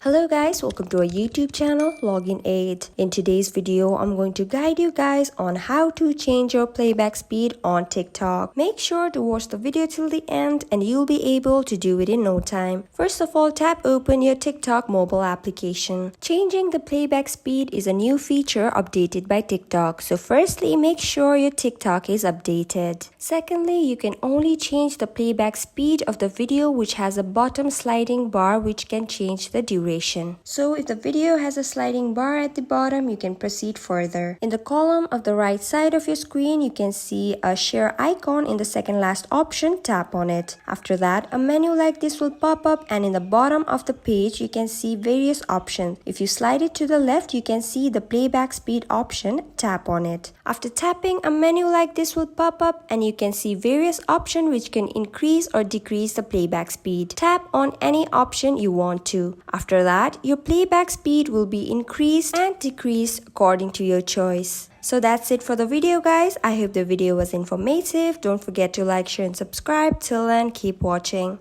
Hello guys, welcome to our YouTube channel Login Aid. In today's video, I'm going to guide you guys on how to change your playback speed on TikTok. Make sure to watch the video till the end and you'll be able to do it in no time. First of all, tap open your TikTok mobile application. Changing the playback speed is a new feature updated by TikTok. So firstly, make sure your TikTok is updated. Secondly, you can only change the playback speed of the video which has a bottom sliding bar which can change the duration. So if the video has a sliding bar at the bottom, you can proceed further. In the column of the right side of your screen, you can see a share icon in the second last option. Tap on it. After that, a menu like this will pop up, and in the bottom of the page, you can see various options. If you slide it to the left, you can see the playback speed option. Tap on it. After tapping, a menu like this will pop up and you can see various options which can increase or decrease the playback speed. Tap on any option you want to. After that, your playback speed will be increased and decreased according to your choice. So that's it for the video guys. I hope the video was informative. Don't forget to like, share and subscribe. Till then, keep watching.